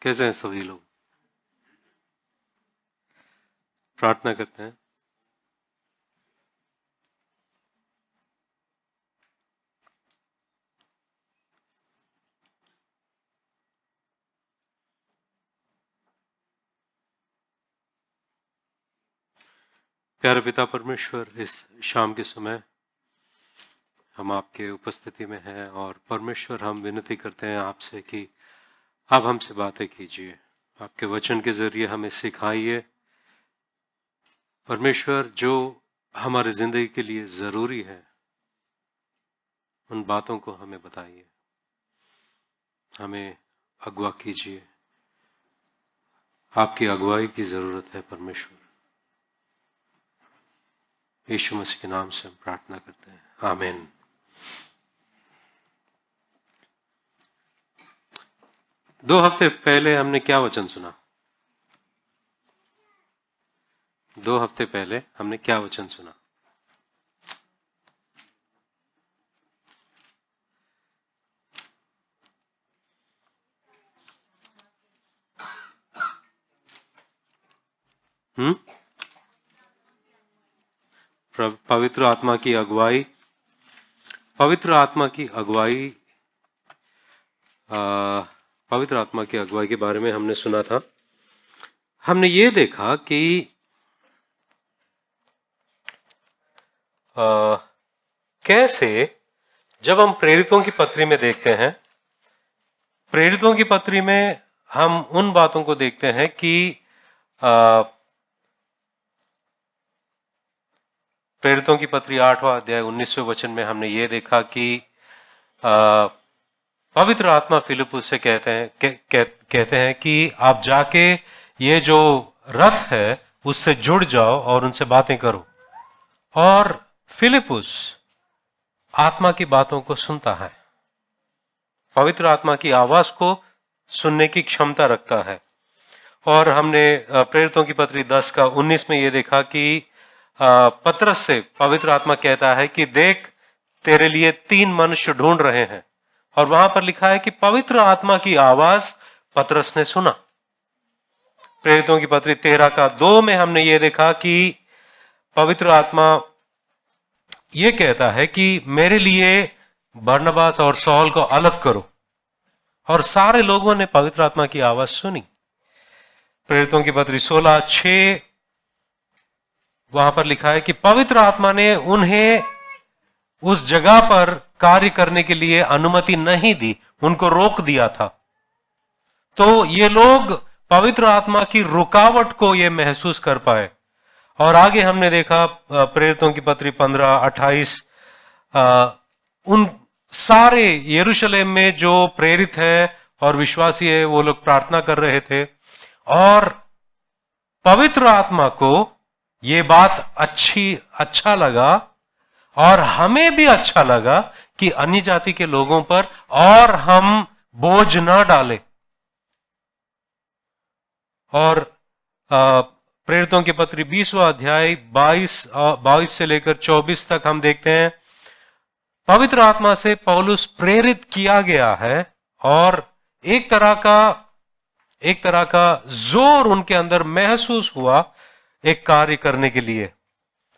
कैसे हैं सभी लोग? प्रार्थना करते हैं। प्यारे पिता परमेश्वर, इस शाम के समय हम आपके उपस्थिति में हैं और परमेश्वर हम विनती करते हैं आपसे कि आप हमसे बातें कीजिए, आपके वचन के जरिए हमें सिखाइए। परमेश्वर, जो हमारी जिंदगी के लिए जरूरी है उन बातों को हमें बताइए, हमें अगवा कीजिए। आपकी अगुवाई की जरूरत है परमेश्वर। यीशु मसीह के नाम से हम प्रार्थना करते हैं, आमीन। दो हफ्ते पहले हमने क्या वचन सुना? 2 हफ्ते पहले हमने क्या वचन सुना? पवित्र आत्मा की अगुवाई। पवित्र आत्मा की अगुवाई पवित्र आत्मा की अगुवाई के बारे में हमने सुना था। हमने ये देखा कि कैसे जब हम प्रेरितों की पत्री में देखते हैं, प्रेरितों की पत्री में हम उन बातों को देखते हैं कि प्रेरितों की पत्री 8वां अध्याय 19वें वचन में हमने ये देखा कि पवित्र आत्मा फिलिपुस से कहते हैं कि आप जाके ये जो रथ है उससे जुड़ जाओ और उनसे बातें करो। और फिलिपुस आत्मा की बातों को सुनता है, पवित्र आत्मा की आवाज को सुनने की क्षमता रखता है। और हमने प्रेरितों की पत्री 10 का 19 में ये देखा कि पतरस से पवित्र आत्मा कहता है कि देख, तेरे लिए 3 मनुष्य ढूंढ रहे हैं। और वहां पर लिखा है कि पवित्र आत्मा की आवाज पतरस ने सुना। प्रेरितों की पत्री 13 का 2 में हमने ये देखा कि पवित्र आत्मा ये कहता है कि मेरे लिए बरनबास और सौल को अलग करो। और सारे लोगों ने पवित्र आत्मा की आवाज सुनी। प्रेरितों की पत्री 16:6 वहां पर लिखा है कि पवित्र आत्मा ने उन्हें उस जगह पर कार्य करने के लिए अनुमति नहीं दी, उनको रोक दिया था। तो ये लोग पवित्र आत्मा की रुकावट को ये महसूस कर पाए। और आगे हमने देखा प्रेरितों की पत्री 15:28 उन सारे यरूशलेम में जो प्रेरित है और विश्वासी है वो लोग प्रार्थना कर रहे थे और पवित्र आत्मा को ये बात अच्छा लगा और हमें भी अच्छा लगा कि अन्य जाति के लोगों पर और हम बोझ ना डालें। और प्रेरितों की पत्री 20वां अध्याय 22 से लेकर 24 तक हम देखते हैं पवित्र आत्मा से पौलुस प्रेरित किया गया है और एक तरह का जोर उनके अंदर महसूस हुआ एक कार्य करने के लिए।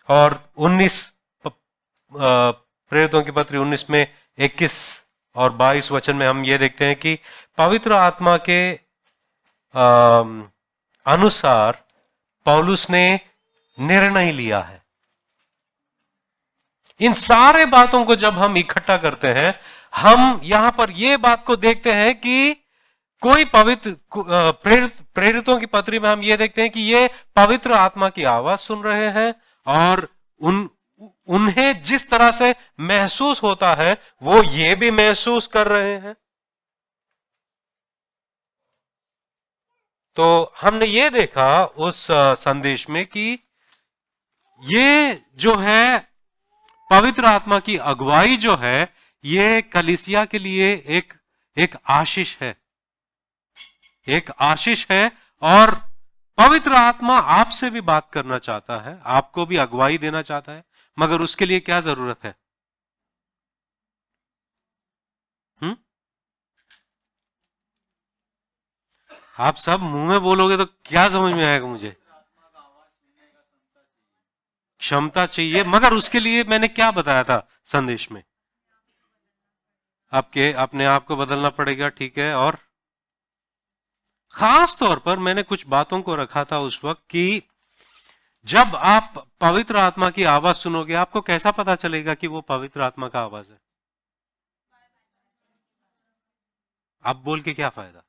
और 19 प्रेरितों की पत्री 19 में 21 और 22 वचन में हम ये देखते हैं कि पवित्र आत्मा के अनुसार पौलुस ने निर्णय लिया है। इन सारे बातों को जब हम इकट्ठा करते हैं, हम यहां पर यह बात को देखते हैं कि कोई पवित्र प्रेरितों की पत्री में हम ये देखते हैं कि ये पवित्र आत्मा की आवाज सुन रहे हैं और उन्हें जिस तरह से महसूस होता है वो ये भी महसूस कर रहे हैं। तो हमने ये देखा उस संदेश में कि ये जो है पवित्र आत्मा की अगुवाई जो है ये कलीसिया के लिए एक आशीष है, एक आशीष है। और पवित्र आत्मा आपसे भी बात करना चाहता है, आपको भी अगुवाई देना चाहता है, मगर उसके लिए क्या जरूरत है? आप सब मुंह में बोलोगे तो क्या समझ में आएगा मुझे? क्षमता चाहिए, मगर उसके लिए मैंने क्या बताया था संदेश में? आपके अपने आप को बदलना पड़ेगा, ठीक है। और खास तौर पर मैंने कुछ बातों को रखा था उस वक्त कि जब आप पवित्र आत्मा की आवाज सुनोगे, आपको कैसा पता चलेगा कि वो पवित्र आत्मा का आवाज है? आप बोल के क्या फायदा?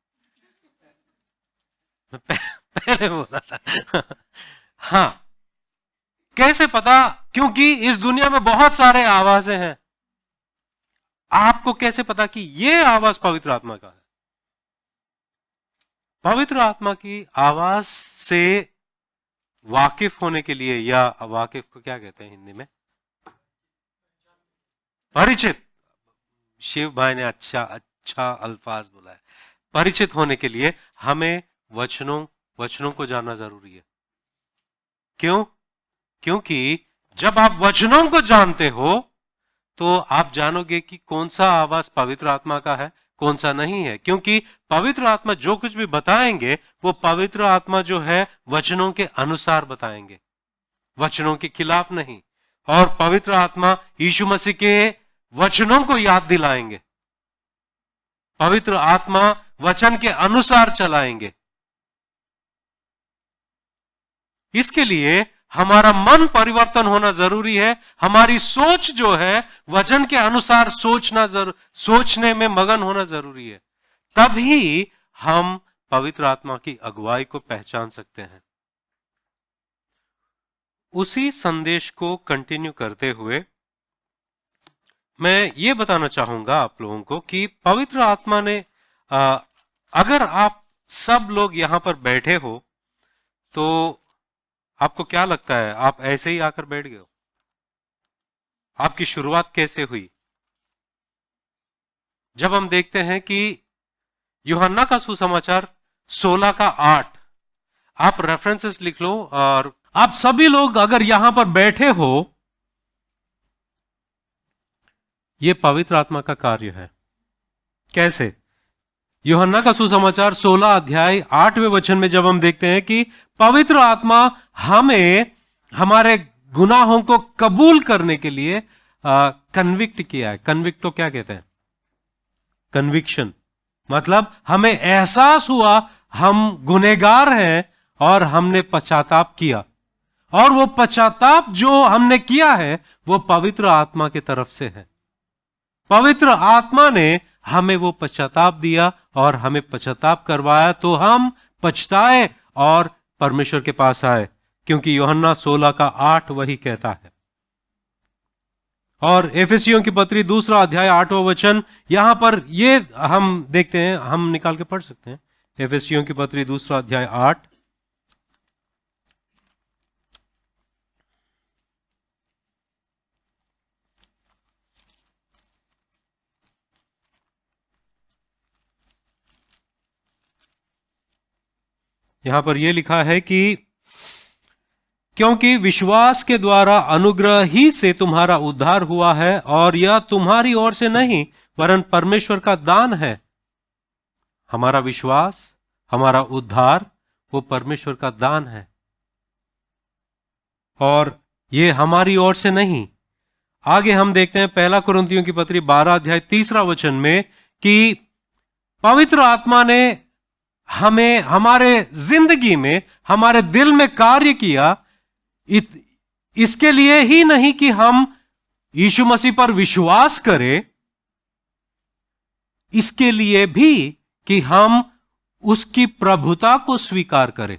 मैं पहले बोला था। हाँ, कैसे पता? क्योंकि इस दुनिया में बहुत सारे आवाजें हैं। आपको कैसे पता कि ये आवाज पवित्र आत्मा का है? पवित्र आत्मा की आवाज से वाकिफ होने के लिए, या वाकिफ को क्या कहते हैं हिंदी में? परिचित। शिव भाई ने अच्छा अच्छा अल्फाज बोला है। परिचित होने के लिए हमें वचनों वचनों को जानना जरूरी है। क्यों? क्योंकि जब आप वचनों को जानते हो तो आप जानोगे कि कौन सा आवाज पवित्र आत्मा का है, कौन सा नहीं है। क्योंकि पवित्र आत्मा जो कुछ भी बताएंगे वो पवित्र आत्मा जो है वचनों के अनुसार बताएंगे, वचनों के खिलाफ नहीं। और पवित्र आत्मा यीशु मसीह के वचनों को याद दिलाएंगे, पवित्र आत्मा वचन के अनुसार चलाएंगे। इसके लिए हमारा मन परिवर्तन होना जरूरी है। हमारी सोच जो है वचन के अनुसार सोचने में मगन होना जरूरी है। तभी हम पवित्र आत्मा की अगुवाई को पहचान सकते हैं। उसी संदेश को कंटिन्यू करते हुए मैं ये बताना चाहूंगा आप लोगों को कि पवित्र आत्मा ने अगर आप सब लोग यहां पर बैठे हो तो आपको क्या लगता है? आप ऐसे ही आकर बैठ गए हो? आपकी शुरुआत कैसे हुई? जब हम देखते हैं कि यूहन्ना का सुसमाचार 16 का 8, आप रेफरेंसेस लिख लो। और आप सभी लोग अगर यहां पर बैठे हो, यह पवित्र आत्मा का कार्य है। कैसे? यूहन्ना का सुसमाचार 16 अध्याय 8वें वचन में जब हम देखते हैं कि पवित्र आत्मा हमें हमारे गुनाहों को कबूल करने के लिए कन्विक्ट किया है। कन्विक्ट तो क्या कहते हैं? कन्विक्शन मतलब हमें एहसास हुआ हम गुनहगार हैं और हमने पश्चाताप किया। और वो पश्चाताप जो हमने किया है वो पवित्र आत्मा की तरफ से है। पवित्र आत्मा ने हमें वो पश्चाताप दिया और हमें पश्चाताप करवाया, तो हम पछताए और परमेश्वर के पास आए। क्योंकि यूहन्ना 16 का 8 वही कहता है। और एफेसियों की पत्री 2 अध्याय 8वां वचन, यहां पर ये हम देखते हैं, हम निकाल के पढ़ सकते हैं। एफेसियों की पत्री 2 अध्याय 8। यहां पर यह लिखा है कि क्योंकि विश्वास के द्वारा अनुग्रह ही से तुम्हारा उद्धार हुआ है, और यह तुम्हारी ओर से नहीं वरन परमेश्वर का दान है। हमारा विश्वास, हमारा उद्धार वो परमेश्वर का दान है, और ये हमारी ओर से नहीं। आगे हम देखते हैं 1 कुरिन्थियों की पत्री 12 अध्याय 3 वचन में कि पवित्र आत्मा ने हमें हमारे जिंदगी में, हमारे दिल में कार्य किया, इसके लिए ही नहीं कि हम यीशु मसीह पर विश्वास करें, इसके लिए भी कि हम उसकी प्रभुता को स्वीकार करें।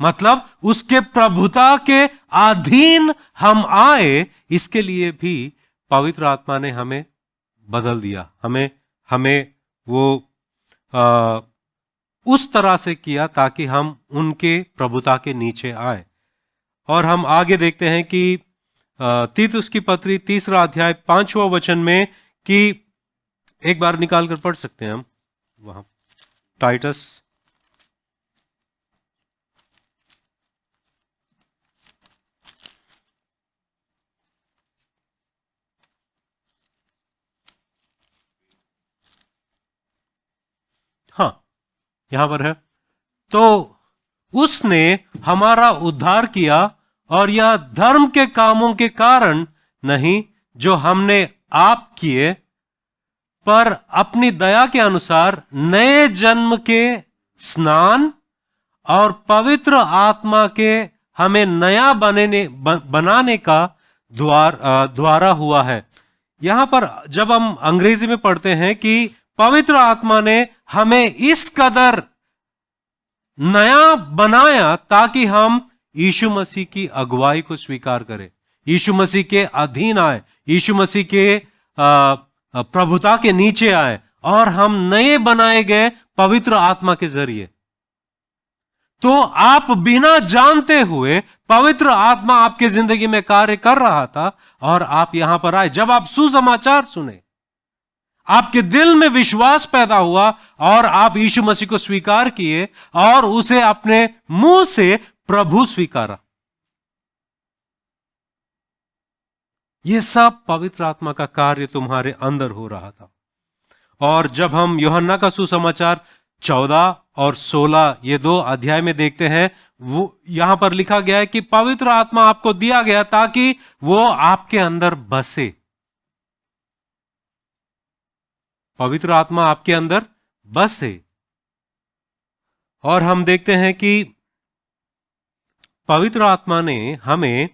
मतलब उसके प्रभुता के अधीन हम आए, इसके लिए भी पवित्र आत्मा ने हमें बदल दिया। हमें हमें वो उस तरह से किया ताकि हम उनके प्रभुता के नीचे आए। और हम आगे देखते हैं कि तीतुस की पत्री 3 अध्याय 5वां वचन में, कि एक बार निकाल कर पढ़ सकते हैं हम वहां, टाइटस हाँ यहां पर है, तो उसने हमारा उद्धार किया, और यह धर्म के कामों के कारण नहीं जो हमने आप किए, पर अपनी दया के अनुसार नए जन्म के स्नान और पवित्र आत्मा के हमें नया बनाने का द्वारा हुआ है। यहां पर जब हम अंग्रेजी में पढ़ते हैं कि पवित्र आत्मा ने हमें इस कदर नया बनाया ताकि हम यीशु मसीह की अगुवाई को स्वीकार करें, यीशु मसीह के अधीन आए, यीशु मसीह के प्रभुता के नीचे आए, और हम नए बनाए गए पवित्र आत्मा के जरिए। तो आप बिना जानते हुए पवित्र आत्मा आपके जिंदगी में कार्य कर रहा था, और आप यहां पर आए। जब आप सुसमाचार सुने, आपके दिल में विश्वास पैदा हुआ, और आप यीशु मसीह को स्वीकार किए और उसे अपने मुंह से प्रभु स्वीकारा। यह सब पवित्र आत्मा का कार्य तुम्हारे अंदर हो रहा था। और जब हम यूहन्ना का सुसमाचार 14 और 16 ये 2 अध्याय में देखते हैं, वो यहां पर लिखा गया है कि पवित्र आत्मा आपको दिया गया ताकि वो आपके अंदर बसे। पवित्र आत्मा आपके अंदर बसे। और हम देखते हैं कि पवित्र आत्मा ने हमें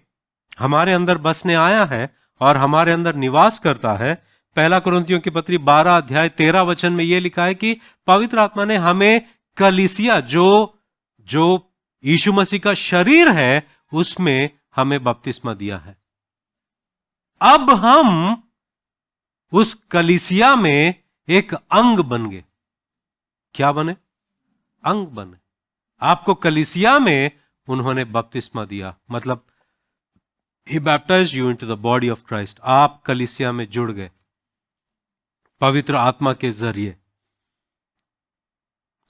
हमारे अंदर बसने आया है और हमारे अंदर निवास करता है। पहला कुरिन्थियों की पत्री 12 अध्याय 13 वचन में यह लिखा है कि पवित्र आत्मा ने हमें कलीसिया, जो यीशु मसीह का शरीर है, उसमें हमें बपतिस्मा दिया है। अब हम उस कलीसिया में एक अंग बन गए। क्या बने? अंग बने। आपको कलीसिया में उन्होंने बपतिस्मा दिया, मतलब He baptized you into the body of Christ। आप कलीसिया में जुड़ गए पवित्र आत्मा के जरिए।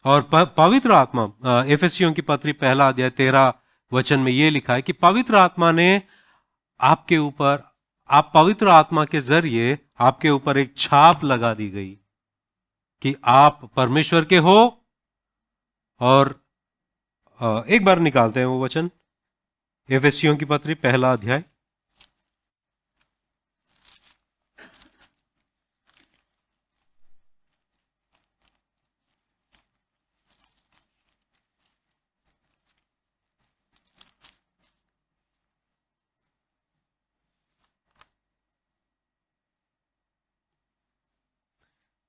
और पवित्र आत्मा, एफेसियों की पत्री 1 अध्याय 13 वचन में यह लिखा है कि पवित्र आत्मा ने आपके ऊपर, आप पवित्र आत्मा के जरिए आपके ऊपर एक छाप लगा दी गई कि आप परमेश्वर के हो। और एक बार निकालते हैं वो वचन, एफेसियों की पत्री 1 अध्याय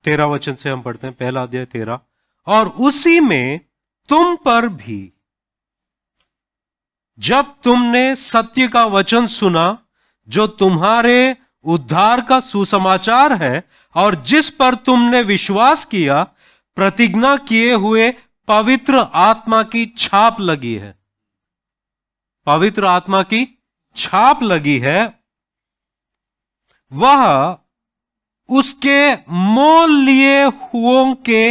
13 वचन से हम पढ़ते हैं। 1 अध्याय 13, और उसी में तुम पर भी, जब तुमने सत्य का वचन सुना जो तुम्हारे उद्धार का सुसमाचार है, और जिस पर तुमने विश्वास किया, प्रतिज्ञा किए हुए पवित्र आत्मा की छाप लगी है। पवित्र आत्मा की छाप लगी है। वह उसके मोल लिए हुओं के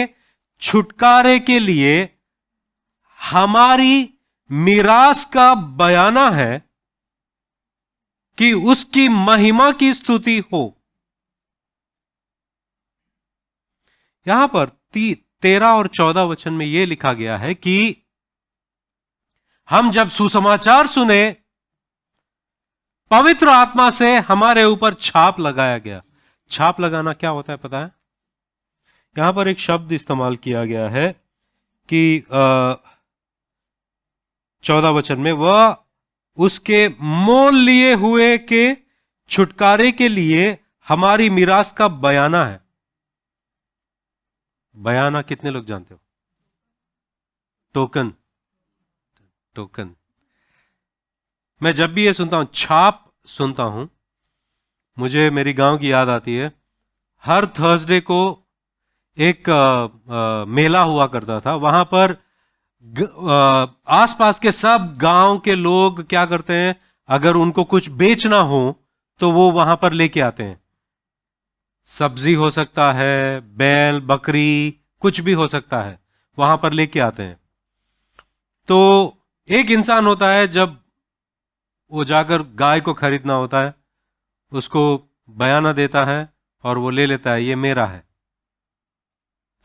छुटकारे के लिए हमारी मीरास का बयाना है कि उसकी महिमा की स्तुति हो। यहां पर 13 और 14 वचन में यह लिखा गया है कि हम जब सुसमाचार सुने, पवित्र आत्मा से हमारे ऊपर छाप लगाया गया। छाप लगाना क्या होता है पता है? यहां पर एक शब्द इस्तेमाल किया गया है कि 14 वचन में, वह उसके मोल लिए हुए के छुटकारे के लिए हमारी मीरास का बयाना है। बयाना कितने लोग जानते हो? टोकन। टोकन। मैं जब भी ये सुनता हूं, छाप सुनता हूं, मुझे मेरी गांव की याद आती है। हर थर्सडे को एक मेला हुआ करता था। वहां पर आसपास के सब गांव के लोग क्या करते हैं, अगर उनको कुछ बेचना हो तो वो वहां पर लेके आते हैं। सब्जी हो सकता है, बैल, बकरी, कुछ भी हो सकता है, वहां पर लेके आते हैं। तो एक इंसान होता है, जब वो जाकर गाय को खरीदना होता है, उसको बयाना देता है और वो ले लेता है, ये मेरा है।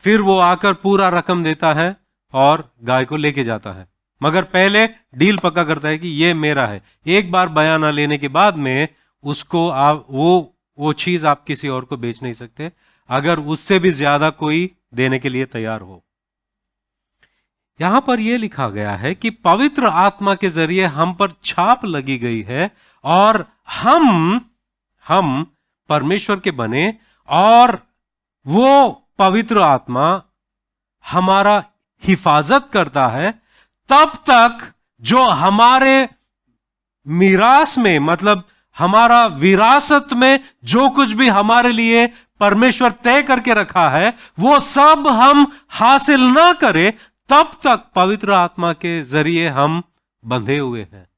फिर वो आकर पूरा रकम देता है और गाय को लेके जाता है, मगर पहले डील पक्का करता है कि ये मेरा है। एक बार बयाना लेने के बाद में उसको आप वो चीज आप किसी और को बेच नहीं सकते अगर उससे भी ज्यादा कोई देने के लिए तैयार हो। यहां पर यह लिखा गया है कि पवित्र आत्मा के जरिए हम पर छाप लगी गई है और हम परमेश्वर के बने, और वो पवित्र आत्मा हमारा हिफाजत करता है तब तक जो हमारे मीरास में, मतलब हमारा विरासत में जो कुछ भी हमारे लिए परमेश्वर तय करके रखा है वो सब हम हासिल ना करें, तब तक पवित्र आत्मा के जरिए हम बंधे हुए हैं।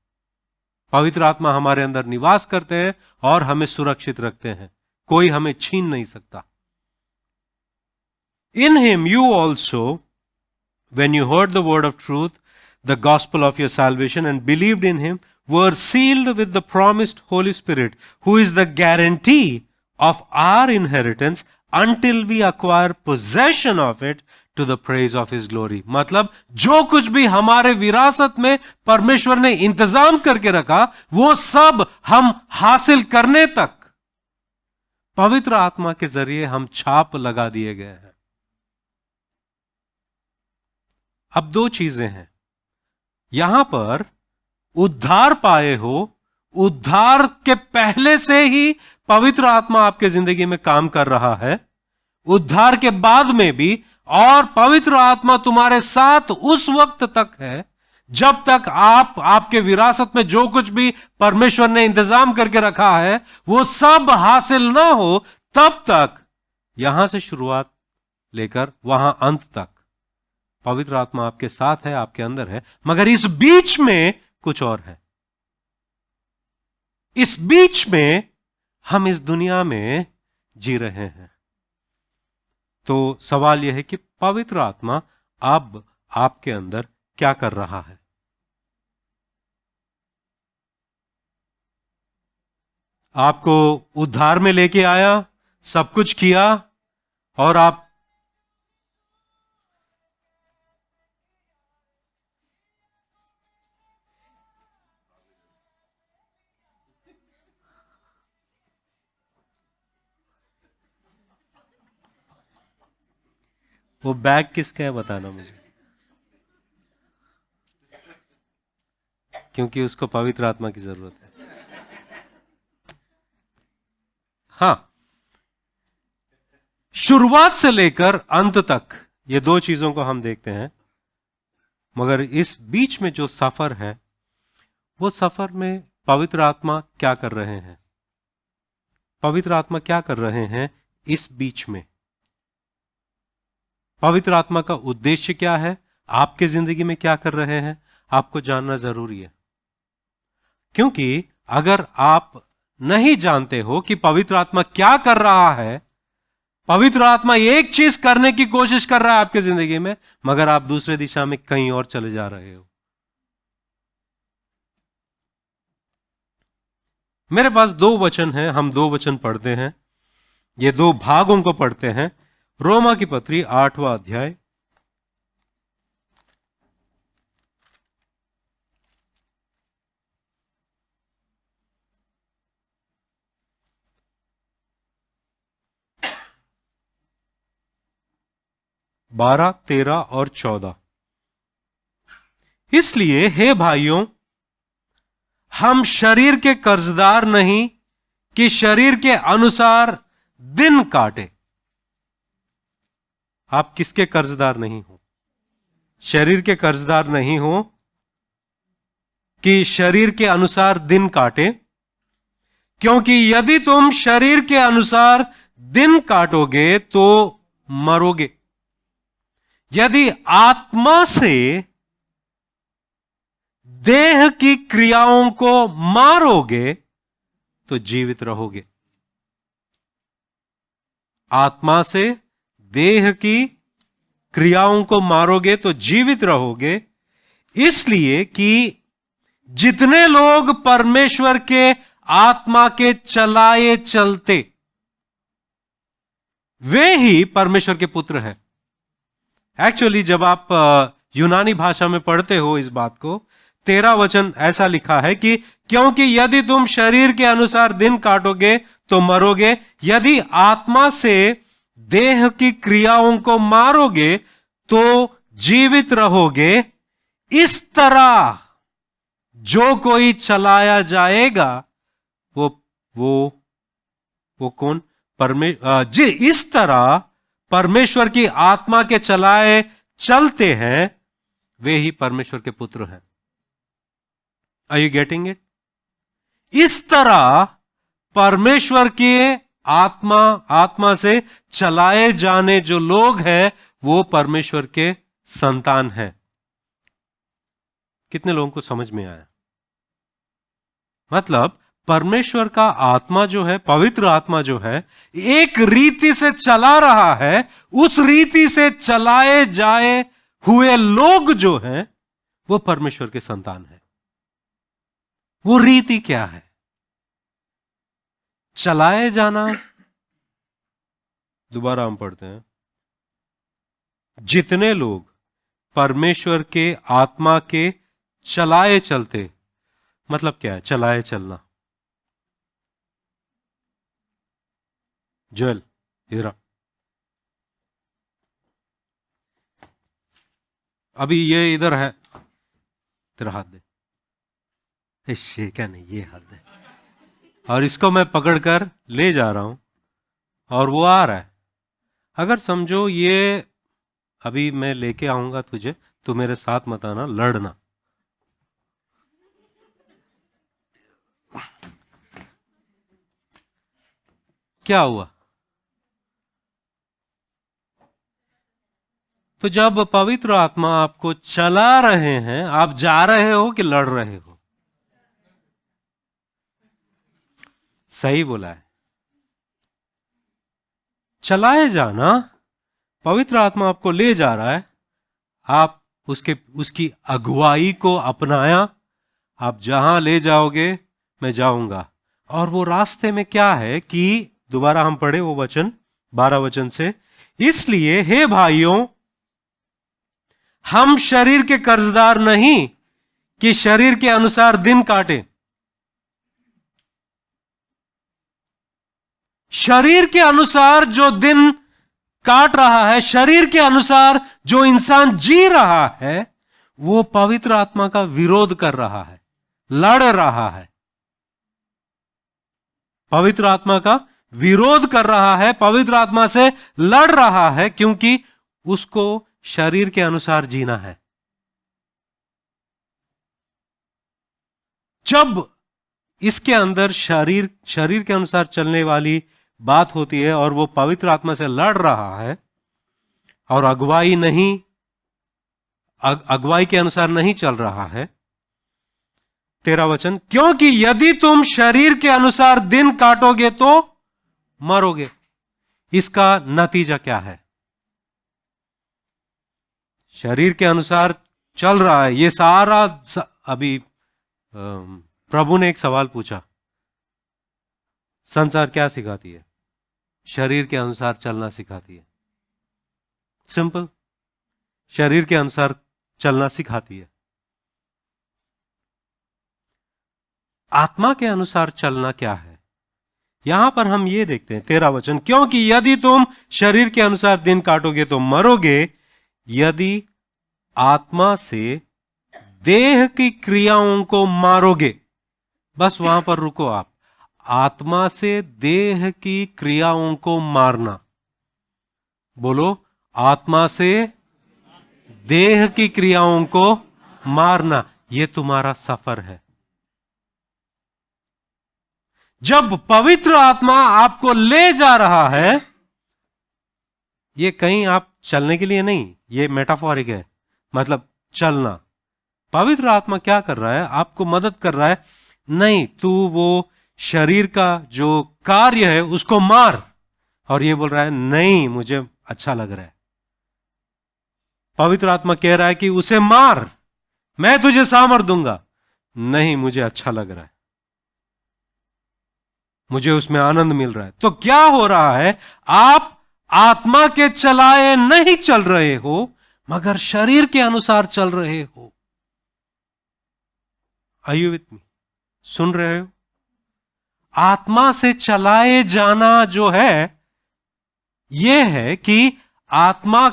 पवित्र आत्मा हमारे अंदर निवास करते हैं और हमें सुरक्षित रखते हैं, कोई हमें छीन नहीं सकता। In him you also, when you heard the word of truth, the gospel of your salvation, and believed in him, were sealed with the promised Holy Spirit, who is the guarantee of our inheritance until we acquire possession of it to the praise of his glory। मतलब जो कुछ भी हमारे विरासत में परमेश्वर ने इंतजाम करके रखा वो सब हम हासिल करने तक पवित्र आत्मा के जरिए हम छाप लगा दिए गए हैं। अब दो चीजें हैं यहां पर, उद्धार पाए हो, उद्धार के पहले से ही पवित्र आत्मा आपके जिंदगी में काम कर रहा है, उद्धार के बाद में भी, और पवित्र आत्मा तुम्हारे साथ उस वक्त तक है जब तक आपके विरासत में जो कुछ भी परमेश्वर ने इंतजाम करके रखा है वो सब हासिल ना हो, तब तक यहां से शुरुआत लेकर वहां अंत तक पवित्र आत्मा आपके साथ है, आपके अंदर है। मगर इस बीच में कुछ और है। इस बीच में हम इस दुनिया में जी रहे हैं। तो सवाल यह है कि पवित्र आत्मा अब आपके अंदर क्या कर रहा है? आपको उद्धार में लेके आया, सब कुछ किया, और आप वो बैग किसका है बताना मुझे, क्योंकि उसको पवित्र आत्मा की जरूरत है। हां, शुरुआत से लेकर अंत तक ये दो चीजों को हम देखते हैं, मगर इस बीच में जो सफर है वो सफर में पवित्र आत्मा क्या कर रहे हैं? पवित्र आत्मा क्या कर रहे हैं इस बीच में? पवित्र आत्मा का उद्देश्य क्या है? आपके जिंदगी में क्या कर रहे हैं? आपको जानना जरूरी है, क्योंकि अगर आप नहीं जानते हो कि पवित्र आत्मा क्या कर रहा है, पवित्र आत्मा एक चीज करने की कोशिश कर रहा है आपके जिंदगी में, मगर आप दूसरे दिशा में कहीं और चले जा रहे हो। मेरे पास दो वचन हैं, हम दो वचन पढ़ते हैं, ये दो भागों को पढ़ते हैं। रोमा की पत्री 8वां अध्याय, बारह, 13 और 14। इसलिए हे भाइयों, हम शरीर के कर्जदार नहीं कि शरीर के अनुसार दिन काटे। आप किसके कर्जदार नहीं हो? शरीर के कर्जदार नहीं हो कि शरीर के अनुसार दिन काटे, क्योंकि यदि तुम शरीर के अनुसार दिन काटोगे तो मरोगे, यदि आत्मा से देह की क्रियाओं को मारोगे तो जीवित रहोगे। आत्मा से देह की क्रियाओं को मारोगे तो जीवित रहोगे, इसलिए कि जितने लोग परमेश्वर के आत्मा के चलाए चलते वे ही परमेश्वर के पुत्र हैं। एक्चुअली जब आप यूनानी भाषा में पढ़ते हो इस बात को, 13 वचन ऐसा लिखा है कि क्योंकि यदि तुम शरीर के अनुसार दिन काटोगे तो मरोगे, यदि आत्मा से देह की क्रियाओं को मारोगे तो जीवित रहोगे। इस तरह जो कोई चलाया जाएगा वो कौन? जी, इस तरह परमेश्वर की आत्मा के चलाए चलते हैं, वे ही परमेश्वर के पुत्र हैं। Are you getting it? इस तरह परमेश्वर के आत्मा से चलाए जाने जो लोग हैं वो परमेश्वर के संतान हैं। कितने लोगों को समझ में आया? मतलब परमेश्वर का आत्मा जो है, पवित्र आत्मा जो है, एक रीति से चला रहा है, उस रीति से चलाए जाए हुए लोग जो हैं वो परमेश्वर के संतान हैं। वो रीति क्या है? चलाए जाना, दोबारा हम पढ़ते हैं, जितने लोग परमेश्वर के आत्मा के चलाए चलते, मतलब क्या है चलाए चलना? जोएल इधर, अभी ये इधर है, तेरा हाथ दे। इससे क्या नहीं, ये हाथ दे, और इसको मैं पकड़कर ले जा रहा हूं और वो आ रहा है। अगर समझो ये अभी मैं लेके आऊंगा तुझे, तो मेरे साथ मत आना, लड़ना। क्या हुआ? तो जब पवित्र आत्मा आपको चला रहे हैं, आप जा रहे हो कि लड़ रहे हो? सही बोला है। चलाए जाना, पवित्र आत्मा आपको ले जा रहा है, आप उसकी अगुवाई को अपनाया, आप जहां ले जाओगे मैं जाऊंगा। और वो रास्ते में क्या है कि दोबारा हम पढ़े वो वचन 12 वचन से, इसलिए हे भाइयों, हम शरीर के कर्जदार नहीं कि शरीर के अनुसार दिन काटे। शरीर के अनुसार जो दिन काट रहा है, शरीर के अनुसार जो इंसान जी रहा है, वो पवित्र आत्मा का विरोध कर रहा है, लड़ रहा है, पवित्र आत्मा का विरोध कर रहा है, पवित्र आत्मा से लड़ रहा है, क्योंकि उसको शरीर के अनुसार जीना है। जब इसके अंदर शरीर के अनुसार चलने वाली बात होती है और वो पवित्र आत्मा से लड़ रहा है और अगुवाई के अनुसार नहीं चल रहा है, 13 वचन, क्योंकि यदि तुम शरीर के अनुसार दिन काटोगे तो मरोगे। इसका नतीजा क्या है? शरीर के अनुसार चल रहा है ये सारा। अभी प्रभु ने एक सवाल पूछा, संसार क्या सिखाती है? शरीर के अनुसार चलना सिखाती है। सिंपल, शरीर के अनुसार चलना सिखाती है। आत्मा के अनुसार चलना क्या है? यहां पर हम ये देखते हैं 13 वचन, क्योंकि यदि तुम शरीर के अनुसार दिन काटोगे तो मरोगे, यदि आत्मा से देह की क्रियाओं को मारोगे। बस वहां पर रुको आप। आत्मा से देह की क्रियाओं को मारना, बोलो, आत्मा से देह की क्रियाओं को मारना, यह तुम्हारा सफर है। जब पवित्र आत्मा आपको ले जा रहा है, ये कहीं आप चलने के लिए नहीं, ये मेटाफोरिक है, मतलब चलना। पवित्र आत्मा क्या कर रहा है? आपको मदद कर रहा है, नहीं तू वो शरीर का जो कार्य है उसको मार, और ये बोल रहा है नहीं मुझे अच्छा लग रहा है। पवित्र आत्मा कह रहा है कि उसे मार, मैं तुझे सामर्थ दूंगा, नहीं मुझे अच्छा लग रहा है, मुझे उसमें आनंद मिल रहा है। तो क्या हो रहा है? आप आत्मा के चलाए नहीं चल रहे हो, मगर शरीर के अनुसार चल रहे हो। Are you with me? सुन रहे हो? आत्मा से चलाए जाना जो है, यह है कि आत्मा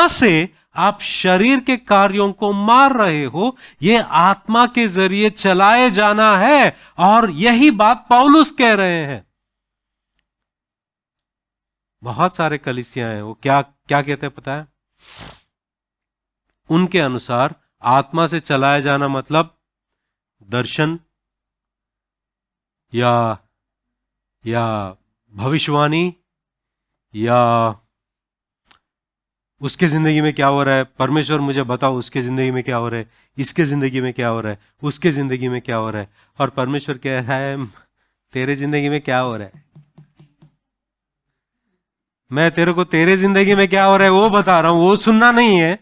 से आप शरीर के कार्यों को मार रहे हो। यह आत्मा के जरिए चलाए जाना है, और यही बात पौलुस कह रहे हैं। बहुत सारे कलीसियां हैं, वो क्या क्या कहते हैं पता है? उनके अनुसार आत्मा से चलाया जाना मतलब दर्शन या भविष्यवाणी, या उसके जिंदगी में क्या हो रहा है, परमेश्वर मुझे बताओ उसके जिंदगी में क्या हो रहा है, इसके जिंदगी में क्या हो रहा है, उसके जिंदगी में क्या हो रहा है। और परमेश्वर कह रहा है तेरे जिंदगी में क्या हो रहा है, मैं तेरे को तेरे जिंदगी में क्या हो रहा है वो बता रहा हूं। वो सुनना नहीं है,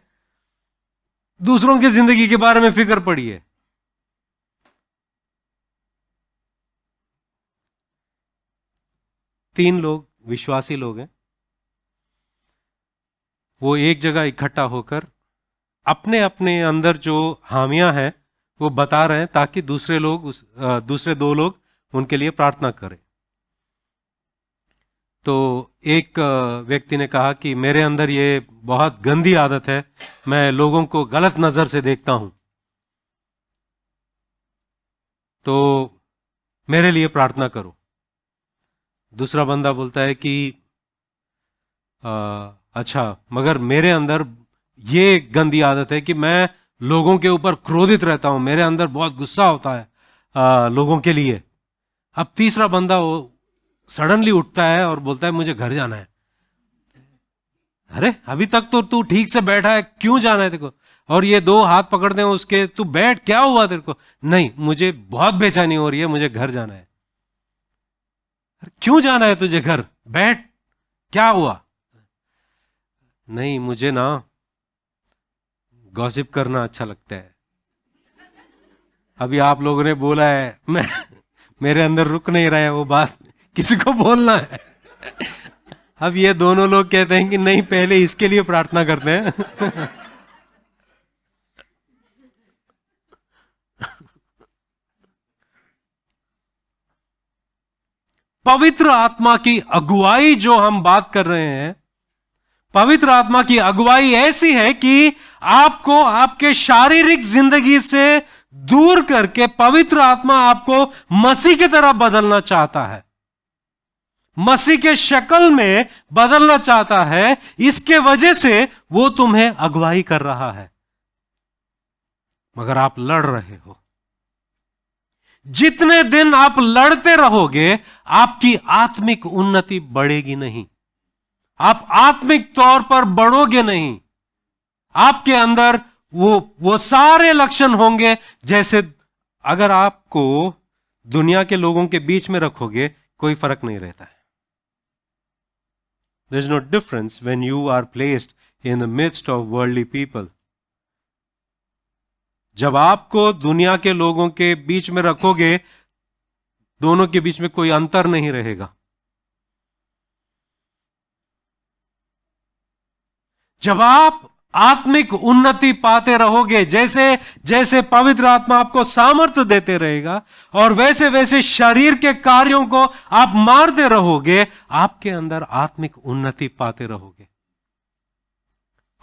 दूसरों की जिंदगी के बारे में फिक्र पड़ी है। तीन लोग विश्वासी लोग हैं, वो एक जगह इकट्ठा होकर अपने अपने अंदर जो हामियां हैं वो बता रहे हैं, ताकि दूसरे दो लोग उनके लिए प्रार्थना करें। तो एक व्यक्ति ने कहा कि मेरे अंदर ये बहुत गंदी आदत है, मैं लोगों को गलत नजर से देखता हूं, तो मेरे लिए प्रार्थना करो। दूसरा बंदा बोलता है कि अच्छा, मगर मेरे अंदर ये गंदी आदत है कि मैं लोगों के ऊपर क्रोधित रहता हूं, मेरे अंदर बहुत गुस्सा होता है लोगों के लिए। अब तीसरा बंदा वो सडनली उठता है और बोलता है मुझे घर जाना है। अरे अभी तक तो तू ठीक से बैठा है, क्यों जाना है तेरे को? और ये दो हाथ पकड़ते हैं उसके, तू बैठ, क्या हुआ तेरे को? नहीं, मुझे बहुत बेचैनी हो रही है, मुझे घर जाना है। क्यों जाना है तुझे घर? बैठ, क्या हुआ? नहीं, मुझे ना गॉसिप करना अच्छा लगता है। अभी आप लोगों ने बोला है, मैं मेरे अंदर रुक नहीं रहा है वो बात, किसी को बोलना है। अब ये दोनों लोग कहते हैं कि नहीं, पहले इसके लिए प्रार्थना करते हैं। पवित्र आत्मा की अगुवाई जो हम बात कर रहे हैं, पवित्र आत्मा की अगुवाई ऐसी है कि आपको आपके शारीरिक जिंदगी से दूर करके पवित्र आत्मा आपको मसीह की तरह बदलना चाहता है, मसीह के शक्ल में बदलना चाहता है। इसके वजह से वो तुम्हें अगुवाई कर रहा है, मगर आप लड़ रहे हो। जितने दिन आप लड़ते रहोगे, आपकी आत्मिक उन्नति बढ़ेगी नहीं, आप आत्मिक तौर पर बढ़ोगे नहीं। आपके अंदर वो सारे लक्षण होंगे, जैसे अगर आपको दुनिया के लोगों के बीच में रखोगे कोई फर्क नहीं रहता है। There is no difference when you are placed in the midst of worldly people. जब आपको दुनिया के लोगों के बीच में रखोगे, दोनों के बीच में कोई अंतर नहीं रहेगा। जब आप आत्मिक उन्नति पाते रहोगे, जैसे जैसे पवित्र आत्मा आपको सामर्थ्य देते रहेगा, और वैसे वैसे शरीर के कार्यों को आप मारते रहोगे, आपके अंदर आत्मिक उन्नति पाते रहोगे,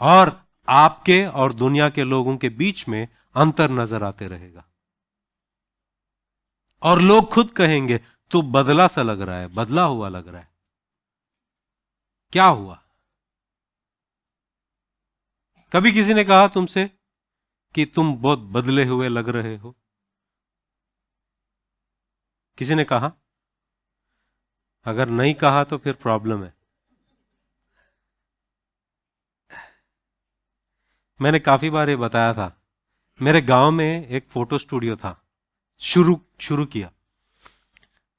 और आपके और दुनिया के लोगों के बीच में अंतर नजर आते रहेगा। और लोग खुद कहेंगे तू बदला सा लग रहा है, बदला हुआ लग रहा है, क्या हुआ? कभी किसी ने कहा तुमसे कि तुम बहुत बदले हुए लग रहे हो? किसी ने कहा? अगर नहीं कहा तो फिर प्रॉब्लम है। मैंने काफी बार ये बताया था, मेरे गांव में एक फोटो स्टूडियो था, शुरू किया।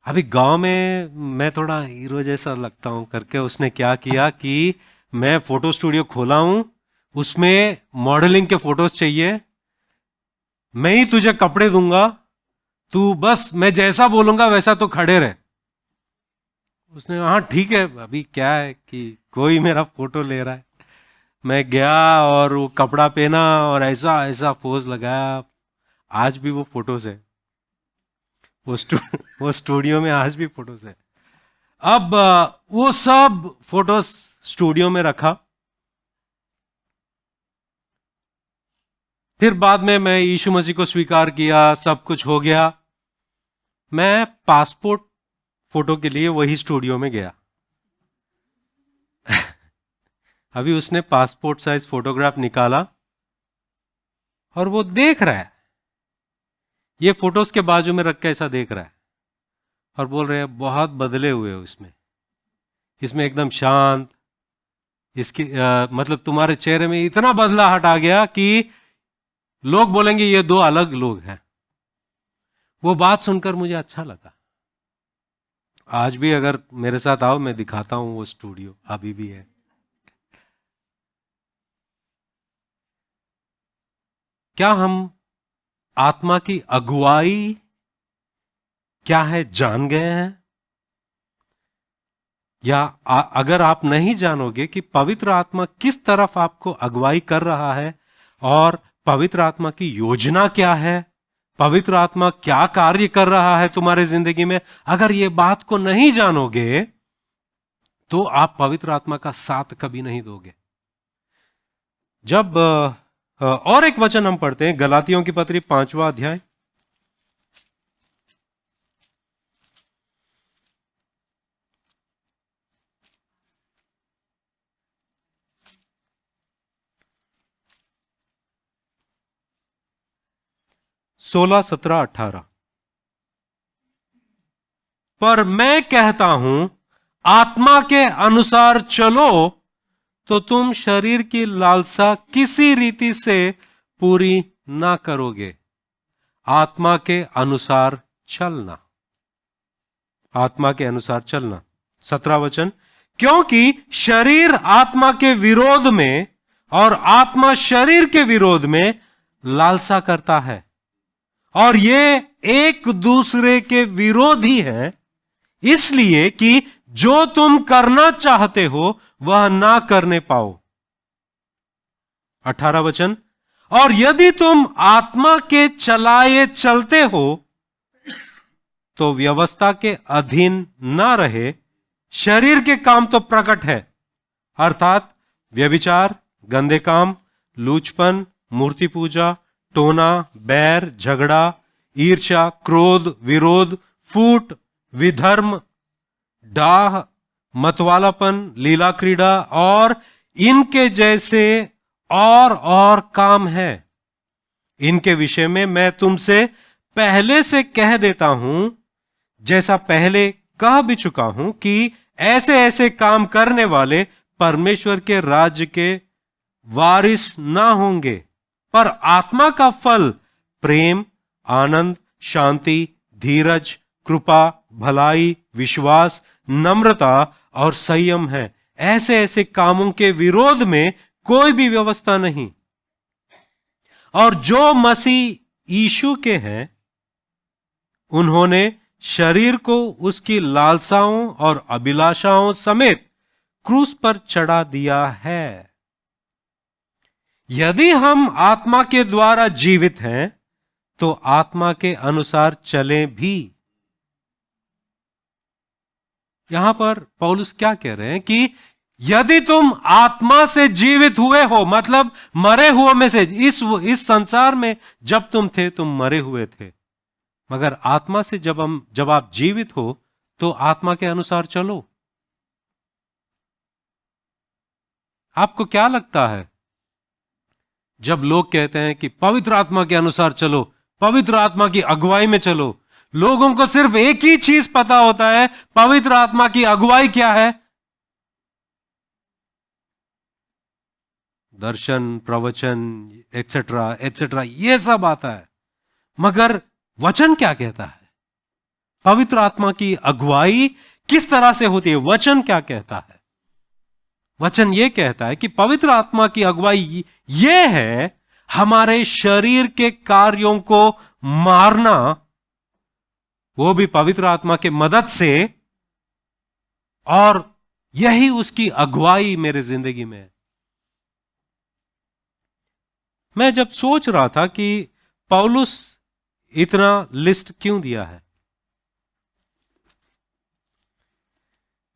अभी गांव में मैं थोड़ा हीरो जैसा लगता हूं करके उसने क्या किया कि मैं फोटो स्टूडियो खोला हूं, उसमें मॉडलिंग के फोटोज चाहिए, मैं ही तुझे कपड़े दूंगा, तू बस मैं जैसा बोलूंगा वैसा तो खड़े रहे। उसने हाँ ठीक है, अभी क्या है कि कोई मेरा फोटो ले रहा है। मैं गया और वो कपड़ा पहना और ऐसा ऐसा पोज लगाया। आज भी वो फोटोज है, वो वो स्टूडियो में आज भी फोटोज है। अब वो सब फोटोज स्टूडियो में रखा। फिर बाद में मैं यीशु मसीह को स्वीकार किया, सब कुछ हो गया। मैं पासपोर्ट फोटो के लिए वही स्टूडियो में गया। अभी उसने पासपोर्ट साइज फोटोग्राफ निकाला और वो देख रहा है, ये फोटोज के बाजू में रख के ऐसा देख रहा है और बोल रहे हैं बहुत बदले हुए हो इसमें, इसमें एकदम शांत, इसकी मतलब तुम्हारे चेहरे में इतना बदलाहट आ गया कि लोग बोलेंगे ये दो अलग लोग हैं। वो बात सुनकर मुझे अच्छा लगा। आज भी अगर मेरे साथ आओ, मैं दिखाता हूं, वो स्टूडियो अभी भी है। क्या हम आत्मा की अगुवाई क्या है जान गए हैं? या अगर आप नहीं जानोगे कि पवित्र आत्मा किस तरफ आपको अगुवाई कर रहा है और पवित्र आत्मा की योजना क्या है, पवित्र आत्मा क्या कार्य कर रहा है तुम्हारे जिंदगी में, अगर ये बात को नहीं जानोगे तो आप पवित्र आत्मा का साथ कभी नहीं दोगे। जब और एक वचन हम पढ़ते हैं, गलातियों की पत्री 5वां अध्याय, सोलह 17 18। पर मैं कहता हूं आत्मा के अनुसार चलो तो तुम शरीर की लालसा किसी रीति से पूरी ना करोगे। आत्मा के अनुसार चलना, आत्मा के अनुसार चलना। 17 वचन, क्योंकि शरीर आत्मा के विरोध में और आत्मा शरीर के विरोध में लालसा करता है और ये एक दूसरे के विरोधी हैं, इसलिए कि जो तुम करना चाहते हो वह ना करने पाओ। 18 वचन, और यदि तुम आत्मा के चलाए चलते हो तो व्यवस्था के अधीन ना रहे। शरीर के काम तो प्रकट है, अर्थात व्यभिचार, गंदे काम, लूचपन, मूर्ति पूजा, टोना, बैर, झगड़ा, ईर्ष्या, क्रोध, विरोध, फूट, विधर्म, डाह, मतवालापन, लीला क्रीड़ा और इनके जैसे और काम है। इनके विषय में मैं तुमसे पहले से कह देता हूं, जैसा पहले कह भी चुका हूं, कि ऐसे ऐसे काम करने वाले परमेश्वर के राज्य के वारिस ना होंगे। पर आत्मा का फल प्रेम, आनंद, शांति, धीरज, कृपा, भलाई, विश्वास, नम्रता और संयम है। ऐसे ऐसे कामों के विरोध में कोई भी व्यवस्था नहीं। और जो मसीह यीशु के हैं, उन्होंने शरीर को उसकी लालसाओं और अभिलाषाओं समेत क्रूस पर चढ़ा दिया है। यदि हम आत्मा के द्वारा जीवित हैं तो आत्मा के अनुसार चलें भी। यहां पर पौलुस क्या कह रहे हैं कि यदि तुम आत्मा से जीवित हुए हो, मतलब मरे हुए में से, इस संसार में जब तुम थे तुम मरे हुए थे, मगर आत्मा से जब आप जीवित हो तो आत्मा के अनुसार चलो। आपको क्या लगता है जब लोग कहते हैं कि पवित्र आत्मा के अनुसार चलो, पवित्र आत्मा की अगुवाई में चलो, लोगों को सिर्फ एक ही चीज पता होता है, पवित्र आत्मा की अगुवाई क्या है? दर्शन, प्रवचन, एटसेट्रा एटसेट्रा, ये सब आता है। मगर वचन क्या कहता है? पवित्र आत्मा की अगुवाई किस तरह से होती है? वचन क्या कहता है? वचन ये कहता है कि पवित्र आत्मा की अगुवाई ये है हमारे शरीर के कार्यों को मारना, वो भी पवित्र आत्मा के मदद से, और यही उसकी अगुवाई मेरे जिंदगी में है। मैं जब सोच रहा था कि पौलुस इतना लिस्ट क्यों दिया है।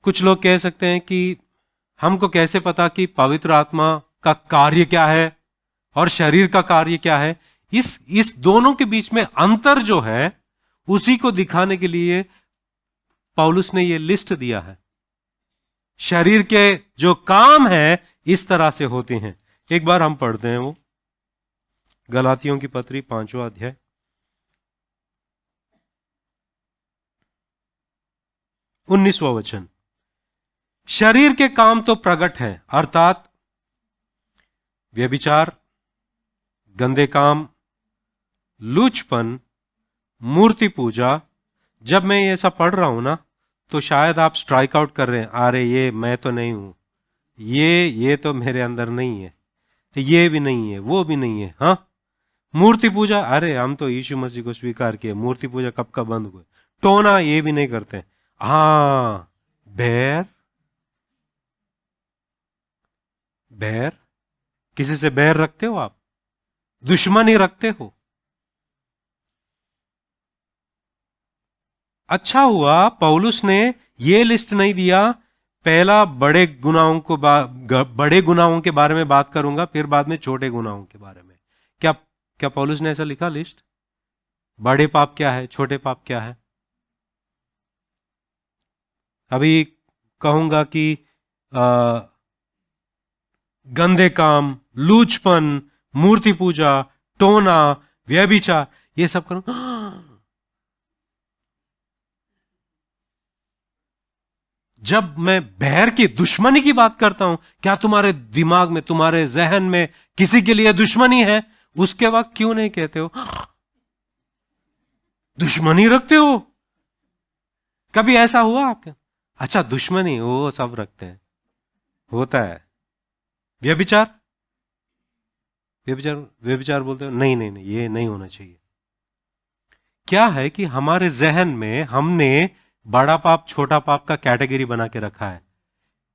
कुछ लोग कह सकते हैं कि हमको कैसे पता कि पवित्र आत्मा का कार्य क्या है और शरीर का कार्य क्या है। इस दोनों के बीच में अंतर जो है उसी को दिखाने के लिए पौलुस ने यह लिस्ट दिया है। शरीर के जो काम है इस तरह से होते हैं। एक बार हम पढ़ते हैं वो गलातियों की पत्री 5वां अध्याय 19वां वचन। शरीर के काम तो प्रकट हैं, अर्थात व्यभिचार, गंदे काम, लूचपन, मूर्ति पूजा। जब मैं ये सब पढ़ रहा हूं ना तो शायद आप स्ट्राइक आउट कर रहे हैं, अरे ये मैं तो नहीं हूं, ये तो मेरे अंदर नहीं है, ये भी नहीं है, वो भी नहीं है। हाँ, मूर्ति पूजा, अरे हम तो यीशु मसीह को स्वीकार किए, मूर्ति पूजा कब का बंद हुए। टोना, ये भी नहीं करते। हाँ, बैर, बैर, किसी से बैर रखते हो आप, दुश्मनी रखते हो। अच्छा हुआ पौलुस ने ये लिस्ट नहीं दिया। पहला बड़े गुनाहों के बारे में बात करूंगा, फिर बाद में छोटे गुनाहों के बारे में। क्या क्या पौलुस ने ऐसा लिखा लिस्ट? बड़े पाप क्या है, छोटे पाप क्या है? अभी कहूंगा कि गंदे काम, लूचपन, मूर्ति पूजा, टोना, व्यभिचार, ये सब करूं। जब मैं बैर की, दुश्मनी की बात करता हूं, क्या तुम्हारे दिमाग में, तुम्हारे जहन में किसी के लिए दुश्मनी है? उसके वक्त क्यों नहीं कहते हो दुश्मनी रखते हो? कभी ऐसा हुआ आपके? अच्छा, दुश्मनी वो सब रखते हैं, होता है। व्यभिचार, व्यभिचार, व्यभिचार बोलते हो, नहीं नहीं नहीं, ये नहीं होना चाहिए। क्या है कि हमारे जहन में हमने बड़ा पाप छोटा पाप का कैटेगरी बना के रखा है।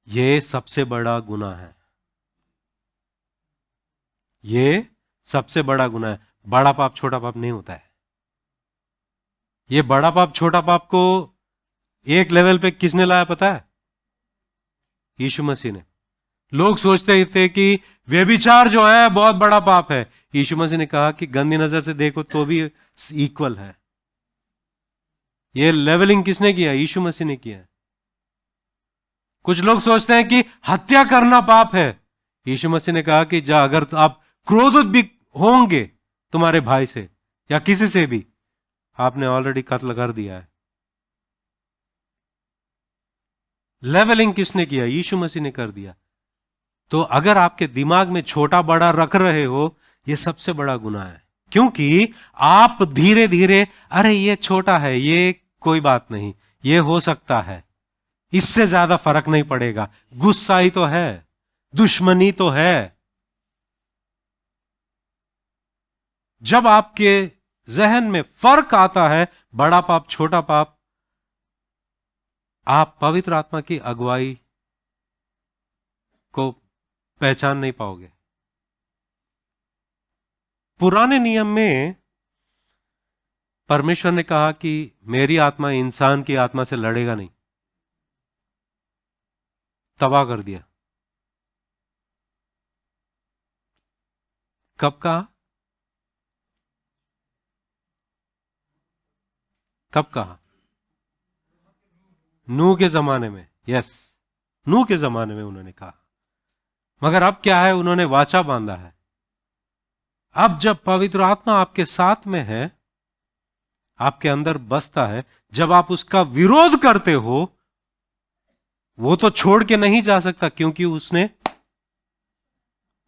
ये सबसे बड़ा गुनाह है, ये सबसे बड़ा गुनाह है। बड़ा पाप छोटा पाप नहीं होता है। ये बड़ा पाप छोटा पाप को एक लेवल पे किसने लाया पता है? यीशु मसीह ने। लोग सोचते थे कि व्यभिचार जो है बहुत बड़ा पाप है। यीशु मसीह ने कहा कि गंदी नजर से देखो तो भी इक्वल है। ये लेवलिंग किसने किया? यीशु मसीह ने किया। कुछ लोग सोचते हैं कि हत्या करना पाप है। यीशु मसीह ने कहा कि अगर आप क्रोधित भी होंगे तुम्हारे भाई से या किसी से भी, आपने ऑलरेडी कत्ल कर दिया है। लेवलिंग किसने किया? यीशु मसीह ने कर दिया। तो अगर आपके दिमाग में छोटा बड़ा रख रहे हो, यह सबसे बड़ा गुनाह है। क्योंकि आप धीरे धीरे, अरे ये छोटा है, ये कोई बात नहीं, ये हो सकता है, इससे ज्यादा फर्क नहीं पड़ेगा। गुस्सा ही तो है, दुश्मनी तो है। जब आपके जहन में फर्क आता है, बड़ा पाप छोटा पाप, आप पवित्र आत्मा की अगुवाई को पहचान नहीं पाओगे। पुराने नियम में परमेश्वर ने कहा कि मेरी आत्मा इंसान की आत्मा से लड़ेगा नहीं, तबाह कर दिया। कब कहा? कब कहा? नूह के जमाने में। यस, नूह के जमाने में उन्होंने कहा। मगर अब क्या है? उन्होंने वाचा बांधा है। अब जब पवित्र आत्मा आपके साथ में है, आपके अंदर बसता है, जब आप उसका विरोध करते हो, वो तो छोड़ के नहीं जा सकता, क्योंकि उसने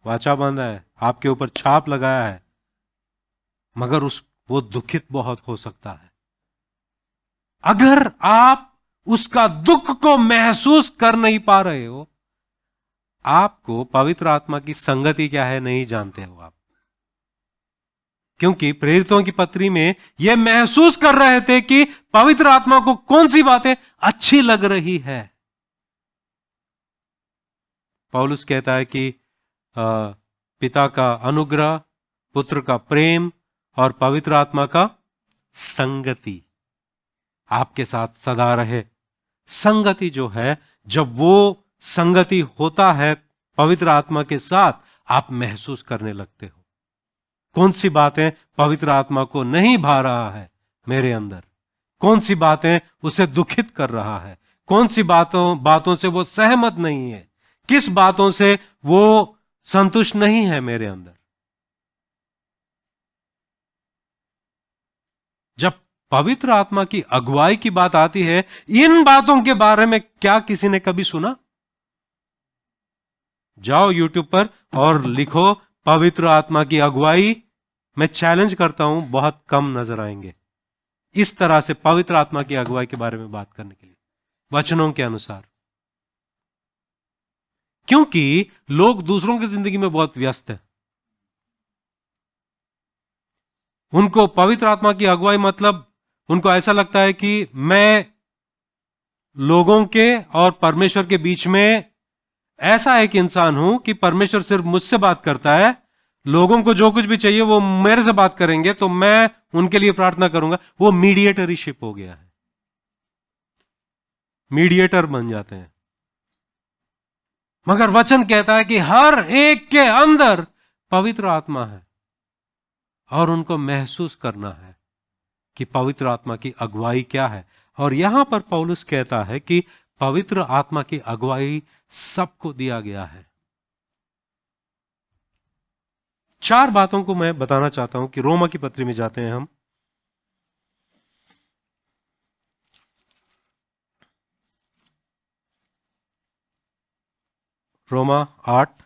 वाचा बांधा है, आपके ऊपर छाप लगाया है। मगर वो दुखित बहुत हो सकता है। अगर आप उसका दुख को महसूस कर नहीं पा रहे हो, आपको पवित्र आत्मा की संगति क्या है नहीं जानते हो आप। क्योंकि प्रेरितों की पत्री में यह महसूस कर रहे थे कि पवित्र आत्मा को कौन सी बातें अच्छी लग रही है। पौलुस कहता है कि पिता का अनुग्रह पुत्र का प्रेम और पवित्र आत्मा का संगति आपके साथ सदा रहे। संगति जो है, जब वो संगति होता है पवित्र आत्मा के साथ, आप महसूस करने लगते हो कौन सी बातें पवित्र आत्मा को नहीं भा रहा है मेरे अंदर, कौन सी बातें उसे दुखित कर रहा है, कौन सी बातों से वो सहमत नहीं है, किस बातों से वो संतुष्ट नहीं है मेरे अंदर। जब पवित्र आत्मा की अगुवाई की बात आती है, इन बातों के बारे में क्या किसी ने कभी सुना? जाओ YouTube पर और लिखो पवित्र आत्मा की अगुवाई। मैं चैलेंज करता हूं, बहुत कम नजर आएंगे इस तरह से पवित्र आत्मा की अगुवाई के बारे में बात करने के लिए वचनों के अनुसार। क्योंकि लोग दूसरों की जिंदगी में बहुत व्यस्त हैं। उनको पवित्र आत्मा की अगुवाई मतलब उनको ऐसा लगता है कि मैं लोगों के और परमेश्वर के बीच में ऐसा एक इंसान हूं कि परमेश्वर सिर्फ मुझसे बात करता है, लोगों को जो कुछ भी चाहिए वो मेरे से बात करेंगे तो मैं उनके लिए प्रार्थना करूंगा। वो मीडिएटरशिप हो गया है, मीडिएटर बन जाते हैं। मगर वचन कहता है कि हर एक के अंदर पवित्र आत्मा है और उनको महसूस करना है कि पवित्र आत्मा की अगुवाई क्या है। और यहां पर पौलुस कहता है कि पवित्र आत्मा की अगुवाई सबको दिया गया है। 4 बातों को मैं बताना चाहता हूं कि रोमा की पत्री में जाते हैं हम। रोमा 8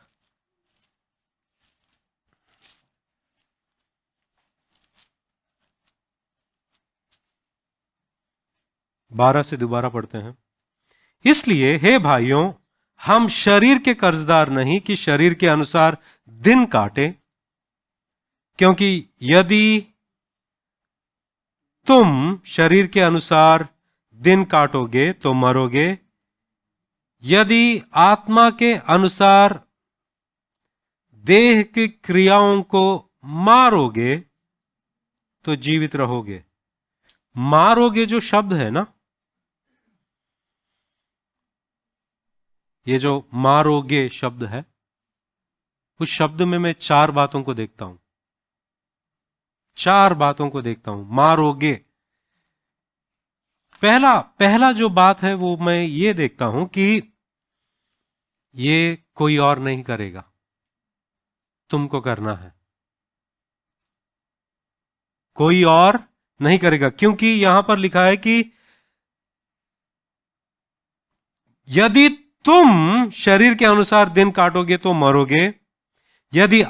12 से दोबारा पढ़ते हैं। इसलिए हे भाइयों, हम शरीर के कर्जदार नहीं कि शरीर के अनुसार दिन काटे, क्योंकि यदि तुम शरीर के अनुसार दिन काटोगे तो मरोगे, यदि आत्मा के अनुसार देह की क्रियाओं को मारोगे तो जीवित रहोगे। मारोगे जो शब्द है ना, ये जो मारोगे शब्द है, उस शब्द में मैं 4 बातों को देखता हूं। 4 बातों को देखता हूं। मारोगे, पहला जो बात है वो मैं ये देखता हूं कि ये कोई और नहीं करेगा, तुमको करना है। कोई और नहीं करेगा, क्योंकि यहां पर लिखा है कि यदि तुम शरीर के अनुसार दिन काटोगे तो मरोगे, यदि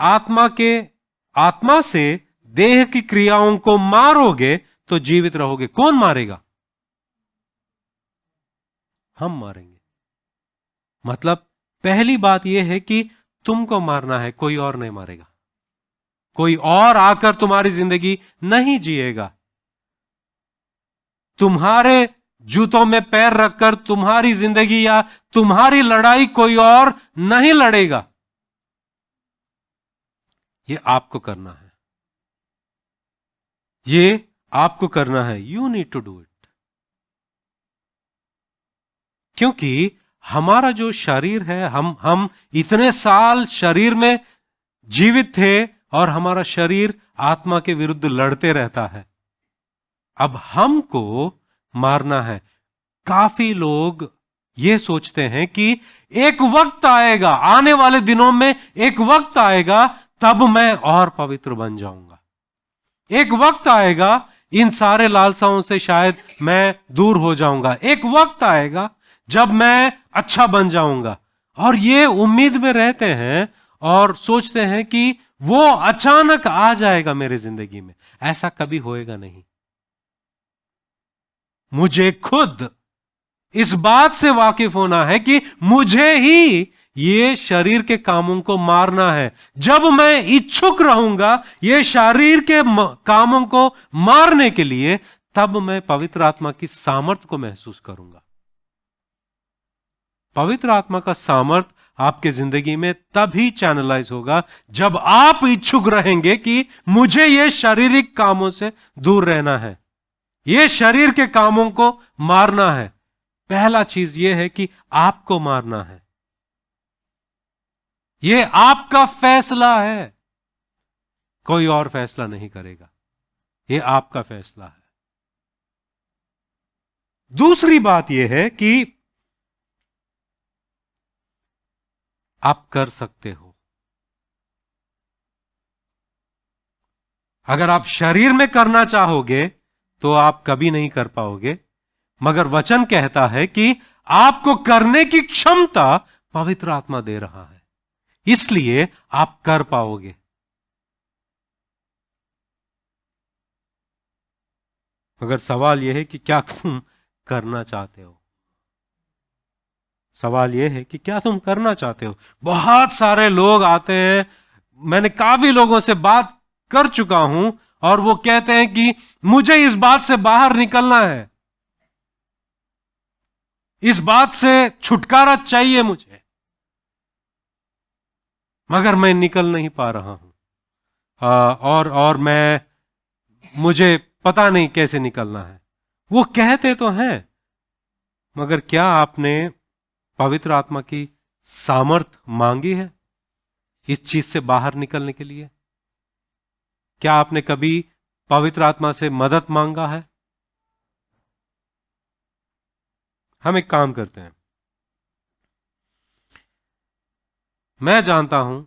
आत्मा से देह की क्रियाओं को मारोगे तो जीवित रहोगे। कौन मारेगा? हम मारेंगे। मतलब पहली बात यह है कि तुमको मारना है, कोई और नहीं मारेगा। कोई और आकर तुम्हारी जिंदगी नहीं जिएगा। तुम्हारे जूतों में पैर रखकर तुम्हारी जिंदगी या तुम्हारी लड़ाई कोई और नहीं लड़ेगा। ये आपको करना है, ये आपको करना है। You need to do it. क्योंकि हमारा जो शरीर है, हम इतने साल शरीर में जीवित थे और हमारा शरीर आत्मा के विरुद्ध लड़ते रहता है। अब हमको मारना है। काफी लोग ये सोचते हैं कि एक वक्त आएगा, आने वाले दिनों में एक वक्त आएगा तब मैं और पवित्र बन जाऊंगा। एक वक्त आएगा, इन सारे लालसाओं से शायद मैं दूर हो जाऊंगा। एक वक्त आएगा जब मैं अच्छा बन जाऊंगा। और ये उम्मीद में रहते हैं और सोचते हैं कि वो अचानक आ जाएगा मेरे जिंदगी में। ऐसा कभी होएगा नहीं। मुझे खुद इस बात से वाकिफ होना है कि मुझे ही ये शरीर के कामों को मारना है। जब मैं इच्छुक रहूंगा ये शरीर के कामों को मारने के लिए, तब मैं पवित्र आत्मा की सामर्थ को महसूस करूंगा। पवित्र आत्मा का सामर्थ आपके जिंदगी में तभी चैनलाइज होगा जब आप इच्छुक रहेंगे कि मुझे ये शारीरिक कामों से दूर रहना है, ये शरीर के कामों को मारना है। पहला चीज ये है कि आपको मारना है। ये आपका फैसला है, कोई और फैसला नहीं करेगा, ये आपका फैसला है। दूसरी बात यह है कि आप कर सकते हो। अगर आप शरीर में करना चाहोगे तो आप कभी नहीं कर पाओगे, मगर वचन कहता है कि आपको करने की क्षमता पवित्र आत्मा दे रहा है, इसलिए आप कर पाओगे। मगर सवाल यह है कि क्या तुम करना चाहते हो? सवाल यह है कि क्या तुम करना चाहते हो? बहुत सारे लोग आते हैं, मैंने काफी लोगों से बात कर चुका हूं, और वो कहते हैं कि मुझे इस बात से बाहर निकलना है, इस बात से छुटकारा चाहिए मुझे, मगर मैं निकल नहीं पा रहा हूं। और मुझे पता नहीं कैसे निकलना है। वो कहते तो हैं, मगर क्या आपने पवित्र आत्मा की सामर्थ मांगी है इस चीज से बाहर निकलने के लिए? क्या आपने कभी पवित्र आत्मा से मदद मांगा है? हम एक काम करते हैं, मैं जानता हूं,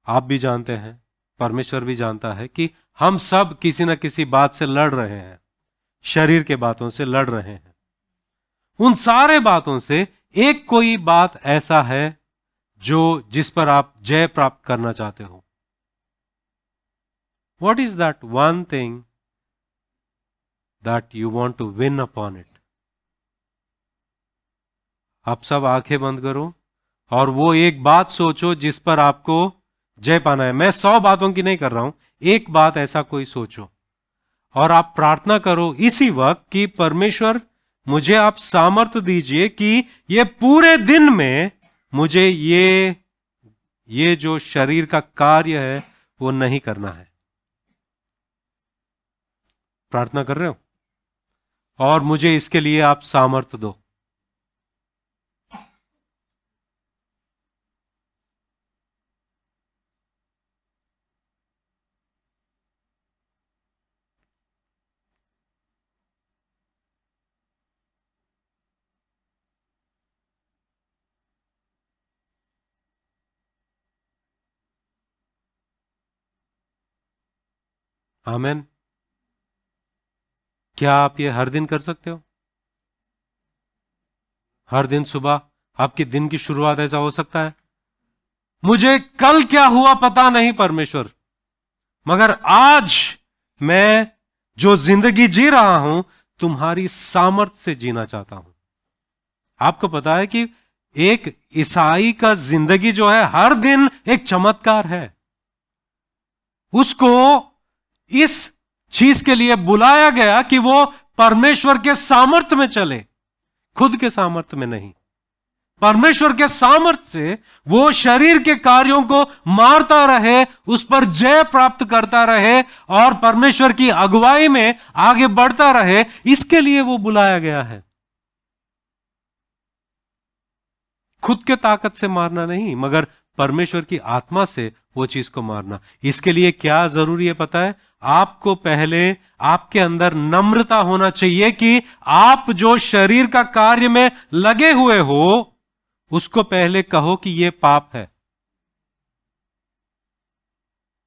आप भी जानते हैं, परमेश्वर भी जानता है कि हम सब किसी न किसी बात से लड़ रहे हैं, शरीर के बातों से लड़ रहे हैं। उन सारे बातों से एक कोई बात ऐसा है जिस पर आप जय प्राप्त करना चाहते हो। What is that one thing that you want to win upon it? आप सब आंखें बंद करो और वो एक बात सोचो जिस पर आपको जय पाना है। मैं 100 बातों की नहीं कर रहा हूं, एक बात ऐसा कोई सोचो और आप प्रार्थना करो इसी वक्त कि परमेश्वर मुझे आप सामर्थ्य दीजिए कि ये पूरे दिन में मुझे ये जो शरीर का कार्य है वो नहीं करना है। प्रार्थना कर रहे हो? और मुझे इसके लिए आप सामर्थ्य दो। आमेन। क्या आप ये हर दिन कर सकते हो? हर दिन सुबह आपके दिन की शुरुआत ऐसा हो सकता है, मुझे कल क्या हुआ पता नहीं परमेश्वर, मगर आज मैं जो जिंदगी जी रहा हूं तुम्हारी सामर्थ्य से जीना चाहता हूं। आपको पता है कि एक ईसाई का जिंदगी जो है हर दिन एक चमत्कार है। उसको इस चीज के लिए बुलाया गया कि वो परमेश्वर के सामर्थ्य में चले, खुद के सामर्थ्य में नहीं। परमेश्वर के सामर्थ्य से वो शरीर के कार्यों को मारता रहे, उस पर जय प्राप्त करता रहे और परमेश्वर की अगुवाई में आगे बढ़ता रहे, इसके लिए वो बुलाया गया है। खुद के ताकत से मारना नहीं, मगर परमेश्वर की आत्मा से वो चीज को मारना। इसके लिए क्या जरूरी है पता है? आपको पहले आपके अंदर नम्रता होना चाहिए कि आप जो शरीर का कार्य में लगे हुए हो उसको पहले कहो कि ये पाप है।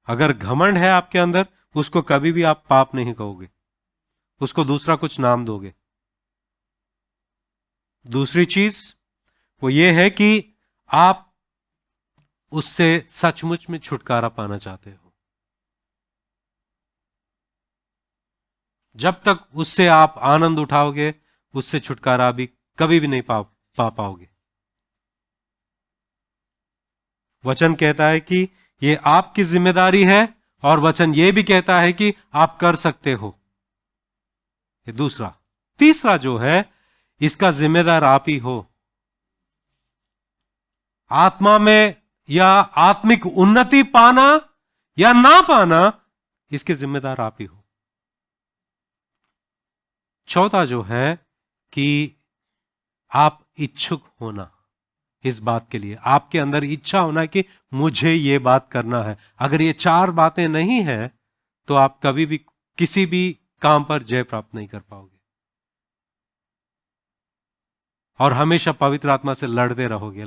अगर घमंड है आपके अंदर, उसको कभी भी आप पाप नहीं कहोगे, उसको दूसरा कुछ नाम दोगे। दूसरी चीज वो ये है कि आप उससे सचमुच में छुटकारा पाना चाहते हो। जब तक उससे आप आनंद उठाओगे, उससे छुटकारा भी कभी भी नहीं पा पाओगे। वचन कहता है कि ये आपकी जिम्मेदारी है, और वचन ये भी कहता है कि आप कर सकते हो। ये दूसरा। तीसरा जो है, इसका जिम्मेदार आप ही हो। आत्मा में या आत्मिक उन्नति पाना या ना पाना, इसके जिम्मेदार आप ही हो। चौथा जो है कि आप इच्छुक होना इस बात के लिए, आपके अंदर इच्छा होना कि मुझे ये बात करना है। अगर ये चार बातें नहीं है तो आप कभी भी किसी भी काम पर जय प्राप्त नहीं कर पाओगे और हमेशा पवित्र आत्मा से लड़ते रहोगे।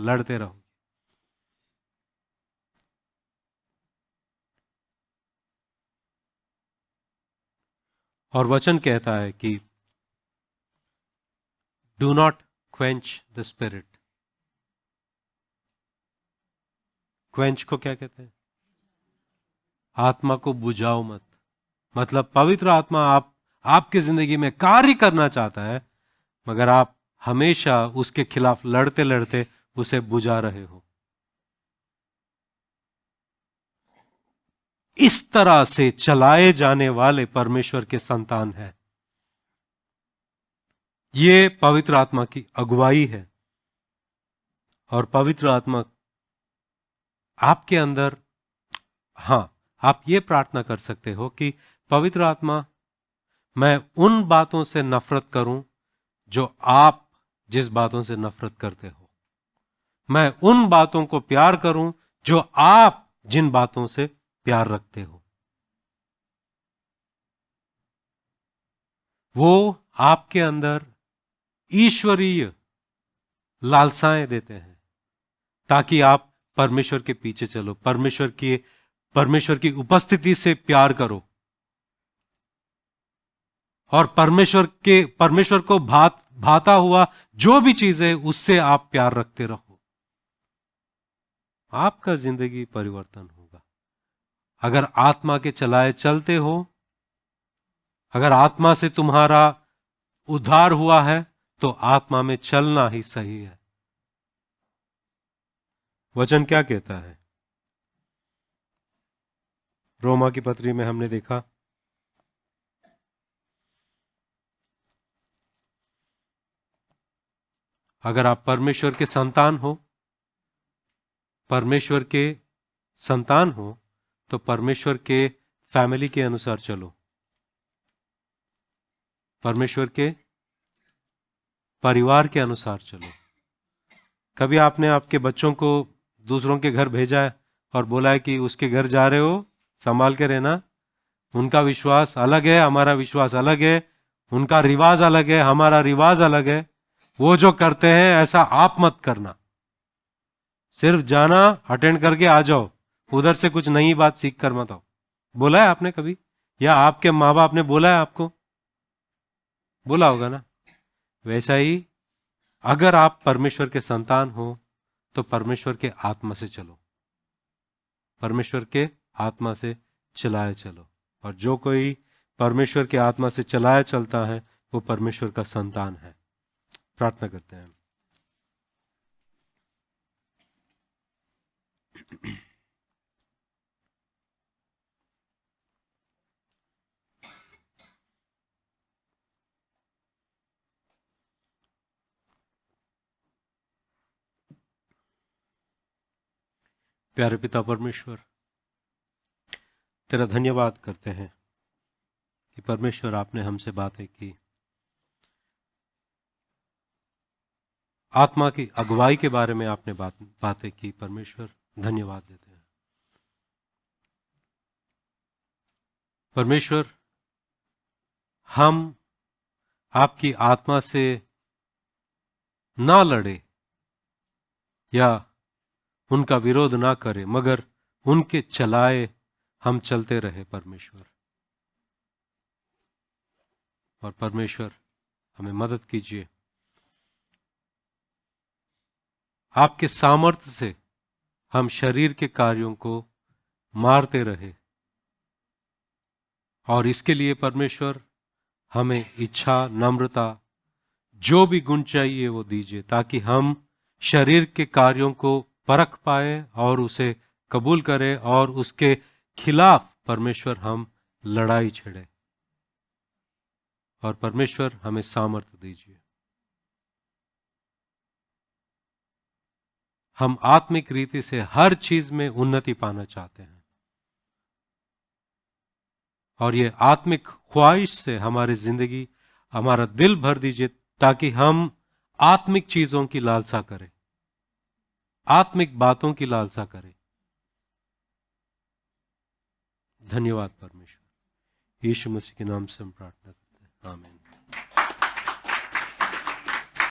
और वचन कहता है कि do not quench the spirit. Quench को क्या कहते हैं? आत्मा को बुझाओ मत। मतलब पवित्र आत्मा आपकी जिंदगी में कार्य करना चाहता है, मगर आप हमेशा उसके खिलाफ लड़ते लड़ते उसे बुझा रहे हो। इस तरह से चलाए जाने वाले परमेश्वर के संतान हैं। ये पवित्र आत्मा की अगुवाई है। और पवित्र आत्मा आपके अंदर, हां, आप ये प्रार्थना कर सकते हो कि पवित्र आत्मा, मैं उन बातों से नफरत करूं जो आप जिस बातों से नफरत करते हो। मैं उन बातों को प्यार करूं जो आप जिन बातों से प्यार रखते हो। वो आपके अंदर ईश्वरीय लालसाएं देते हैं ताकि आप परमेश्वर के पीछे चलो, परमेश्वर की उपस्थिति से प्यार करो और परमेश्वर को भाता हुआ जो भी चीज है उससे आप प्यार रखते रहो। आपका जिंदगी परिवर्तन होगा अगर आत्मा के चलाए चलते हो। अगर आत्मा से तुम्हारा उद्धार हुआ है तो आत्मा में चलना ही सही है। वचन क्या कहता है? रोमा की पत्री में हमने देखा, अगर आप परमेश्वर के संतान हो तो परमेश्वर के फैमिली के अनुसार चलो, परमेश्वर के परिवार के अनुसार चलो। कभी आपने आपके बच्चों को दूसरों के घर भेजा है और बोला है कि उसके घर जा रहे हो, संभाल के रहना, उनका विश्वास अलग है, हमारा विश्वास अलग है, उनका रिवाज अलग है, हमारा रिवाज अलग है, वो जो करते हैं ऐसा आप मत करना। सिर्फ जाना, अटेंड करके आ जाओ, उधर से कुछ नई बात सीख कर मत आओ। बोला है आपने कभी? या आपके माँ बाप ने बोला है आपको? बोला होगा ना। वैसा ही अगर आप परमेश्वर के संतान हो तो परमेश्वर के आत्मा से चलो, परमेश्वर के आत्मा से चलाए चलो। और जो कोई परमेश्वर के आत्मा से चलाया चलता है वो परमेश्वर का संतान है। प्रार्थना करते हैं। प्यारे पिता परमेश्वर, तेरा धन्यवाद करते हैं कि परमेश्वर आपने हमसे बातें की, आत्मा की अगुवाई के बारे में आपने बातें की। परमेश्वर धन्यवाद देते हैं। परमेश्वर, हम आपकी आत्मा से ना लड़े या उनका विरोध ना करें, मगर उनके चलाए हम चलते रहे परमेश्वर। और परमेश्वर हमें मदद कीजिए, आपके सामर्थ्य से हम शरीर के कार्यों को मारते रहे। और इसके लिए परमेश्वर हमें इच्छा, नम्रता, जो भी गुण चाहिए वो दीजिए, ताकि हम शरीर के कार्यों को परख पाए और उसे कबूल करें और उसके खिलाफ परमेश्वर हम लड़ाई छेड़े। और परमेश्वर हमें सामर्थ्य दीजिए। हम आत्मिक रीति से हर चीज में उन्नति पाना चाहते हैं, और ये आत्मिक ख्वाहिश से हमारी जिंदगी, हमारा दिल भर दीजिए, ताकि हम आत्मिक चीजों की लालसा करें, आत्मिक बातों की लालसा करें। धन्यवाद परमेश्वर, यीशु मसीह के नाम से हम प्रार्थना करते हैं, आमीन।